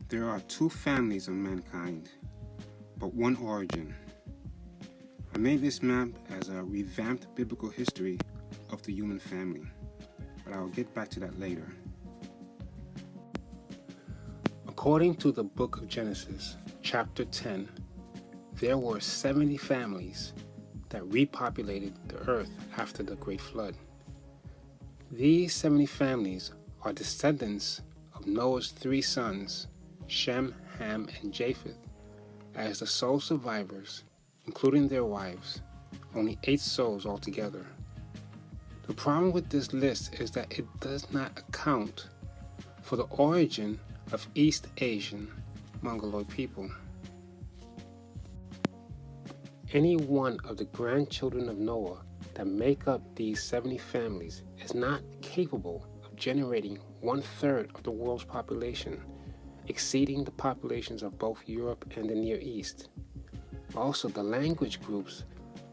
There are two families of mankind, but one origin. I made this map as a revamped biblical history of the human family, but I'll get back to that later. According to the book of Genesis, chapter 10, there were 70 families that repopulated the earth after the Great Flood. These 70 families are descendants of Noah's 3 sons, Shem, Ham, and Japheth, as the sole survivors, including their wives, only 8 souls altogether. The problem with this list is that it does not account for the origin of East Asian Mongoloid people. Any one of the grandchildren of Noah that make up these 70 families is not capable of generating 1/3 of the world's population, exceeding the populations of both Europe and the Near East. Also, the language groups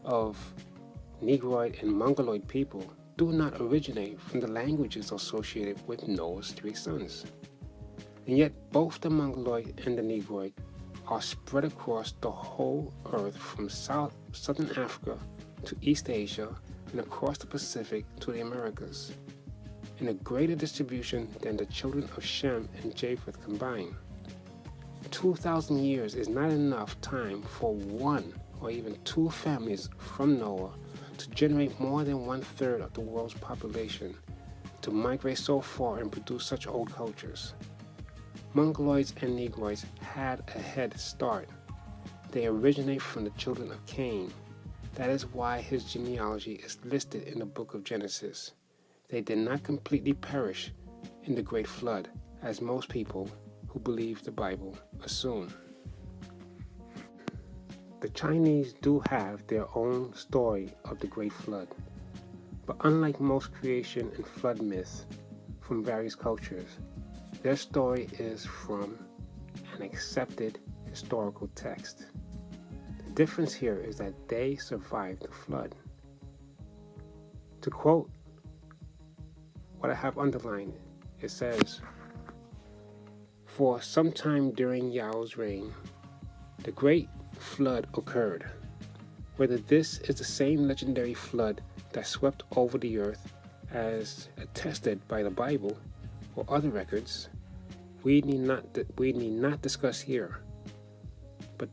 of Negroid and Mongoloid people do not originate from the languages associated with Noah's 3 sons. And yet, both the Mongoloid and the Negroid are spread across the whole earth from southern Africa to East Asia and across the Pacific to the Americas, in a greater distribution than the children of Shem and Japheth combined. 2,000 years is not enough time for one or even 2 families from Noah to generate more than 1/3 of the world's population, to migrate so far and produce such old cultures. Mongoloids and Negroids had a head start. They originate from the children of Cain. That is why his genealogy is listed in the book of Genesis. They did not completely perish in the Great Flood, as most people who believe the Bible assume. The Chinese do have their own story of the Great Flood, but unlike most creation and flood myths from various cultures, their story is from an accepted historical text. The difference here is that they survived the flood. To quote what I have underlined, it says, "For sometime during Yao's reign, the Great Flood occurred. Whether this is the same legendary flood that swept over the earth as attested by the Bible or other records, we need not discuss here. But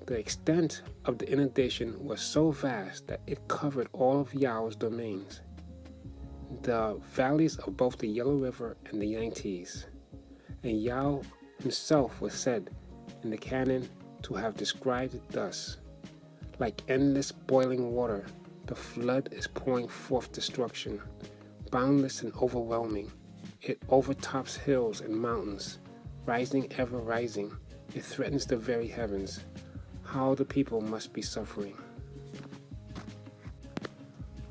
the extent of the inundation was so vast that it covered all of Yao's domains, the valleys of both the Yellow River and the Yangtze. And Yao himself was said in the canon to have described it thus: like endless boiling water, the flood is pouring forth destruction, boundless and overwhelming. It overtops hills and mountains, rising ever rising. It threatens the very heavens. How the people must be suffering."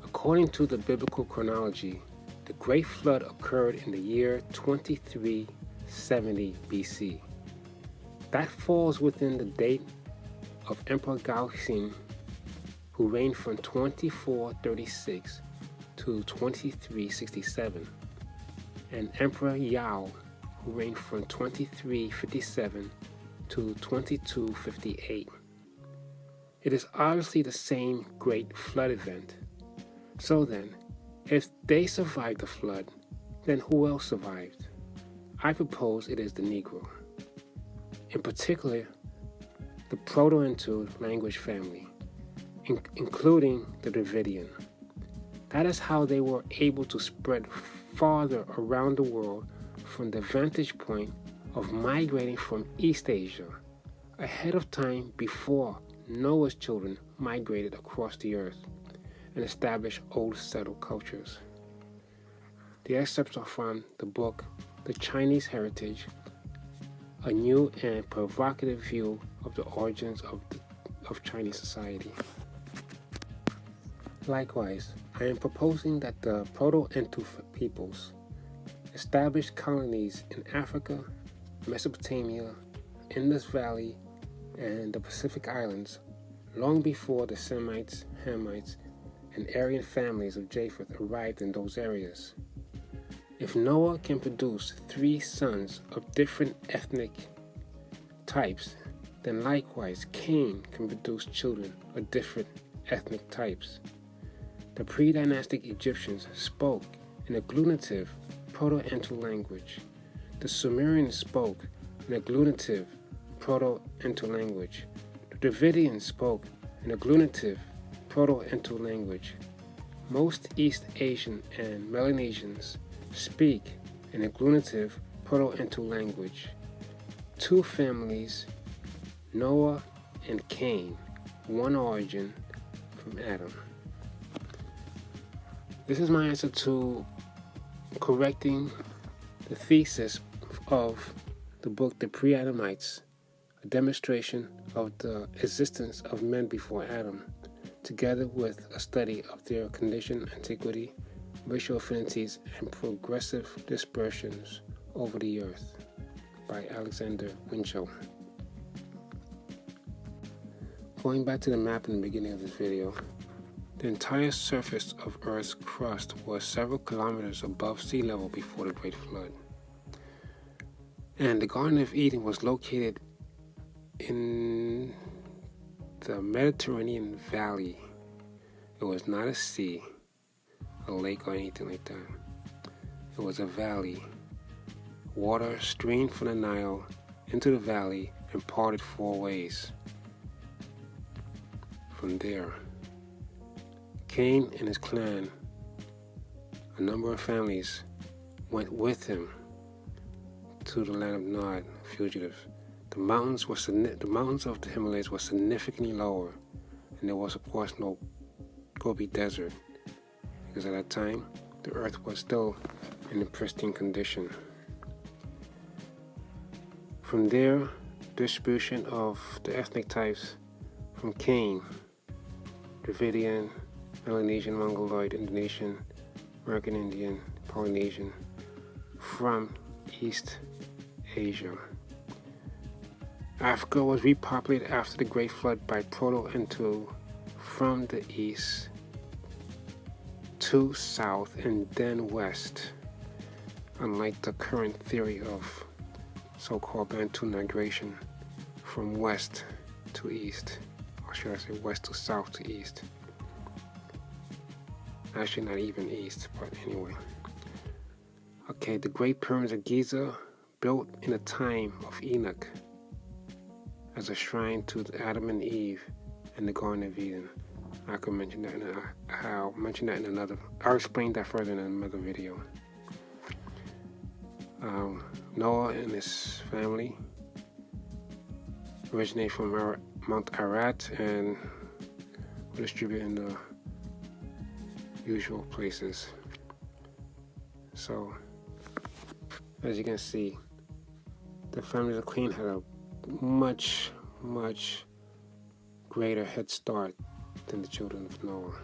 According to the biblical chronology, the Great Flood occurred in the year 2370 BC. That falls within the date of Emperor Gaoxin, who reigned from 2436 to 2367, and Emperor Yao, who reigned from 2357 to 2258. It is obviously the same Great Flood event. So then, if they survived the flood, then who else survived? I propose it is the Negro. In particular, the proto-Ntu language family, including the Dravidian. That is how they were able to spread farther around the world from the vantage point of migrating from East Asia, ahead of time before Noah's children migrated across the earth and established old settled cultures. The excerpts are from the book The Chinese Heritage, a new and provocative view of the origins of Chinese society. Likewise, I am proposing that the proto-Ntu peoples established colonies in Africa, Mesopotamia, Indus Valley, and the Pacific Islands long before the Semites, Hamites, and Aryan families of Japheth arrived in those areas. If Noah can produce 3 sons of different ethnic types, then likewise Cain can produce children of different ethnic types. The pre-dynastic Egyptians spoke in a agglutinative proto-Ntu language. The Sumerians spoke in a agglutinative proto-Ntu language. The Dravidians spoke in a agglutinative proto-Ntu language. Most East Asian and Melanesians speak in a agglutinative proto-Ntu language. 2 families, Noah and Cain, one origin from Adam. This is my answer to correcting the thesis of the book The Pre-Adamites, a demonstration of the existence of men before Adam, together with a study of their condition, antiquity, racial affinities, and progressive dispersions over the earth, by Alexander Winchell. Going back to the map in the beginning of this video, the entire surface of Earth's crust was several kilometers above sea level before the Great Flood. And the Garden of Eden was located in the Mediterranean Valley. It was not a sea, a lake, or anything like that. It was a valley. Water streamed from the Nile into the valley and parted 4 ways. From there, Cain and his clan, a number of families, went with him to the land of Nod, fugitive. The mountains of the Himalayas were significantly lower, and there was, of course, no Gobi Desert, because at that time, the earth was still in a pristine condition. From there, distribution of the ethnic types from Cain, Dravidian, Melanesian, Mongoloid, Indonesian, American Indian, Polynesian, from East Asia. Africa was repopulated after the Great Flood by proto-Ntu from the east to south and then west, unlike the current theory of so-called Bantu migration from west to east, or should I say west to south to east. Actually, not even east, but anyway. Okay, the Great Pyramids of Giza, built in the time of Enoch as a shrine to Adam and Eve in the Garden of Eden. I could mention that I'll explain that further in another video. Noah and his family originate from Mount Ararat and were distributed in the usual places. So, as you can see, the families of Cain had a much greater head start than the children of Noah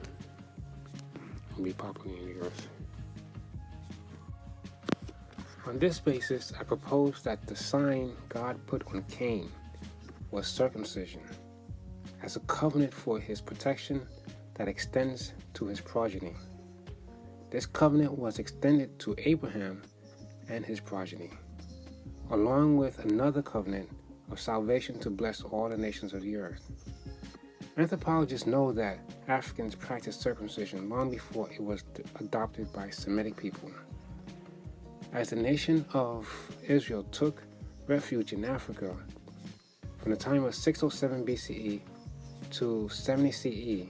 in repopulating the earth. On this basis, I propose that the sign God put on Cain was circumcision, as a covenant for his protection that extends to his progeny. This covenant was extended to Abraham and his progeny, along with another covenant of salvation to bless all the nations of the earth. Anthropologists know that Africans practiced circumcision long before it was adopted by Semitic people. As the nation of Israel took refuge in Africa from the time of 607 BCE to 70 CE,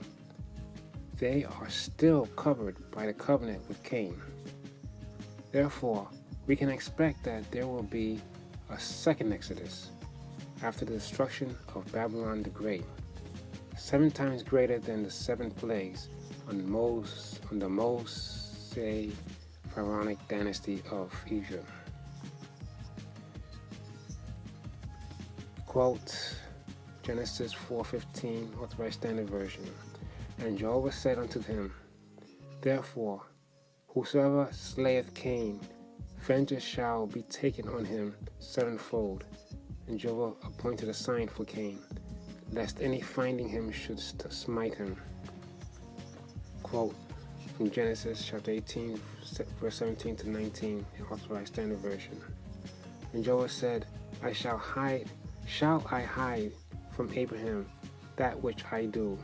they are still covered by the covenant with Cain. Therefore, we can expect that there will be a second Exodus after the destruction of Babylon the Great, 7 times greater than the 7 plagues on the Mosaic pharaonic dynasty of Egypt. Quote, Genesis 4:15, Authorized Standard Version. And Jehovah said unto him, Therefore, whosoever slayeth Cain, vengeance shall be taken on him 7-fold. And Jehovah appointed a sign for Cain, lest any finding him should smite him. Quote, from Genesis chapter 18, verse 17 to 19, in Authorized Standard Version. And Joah said, shall I hide from Abraham that which I do,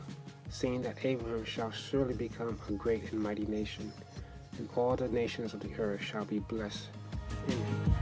seeing that Abraham shall surely become a great and mighty nation, and all the nations of the earth shall be blessed in him.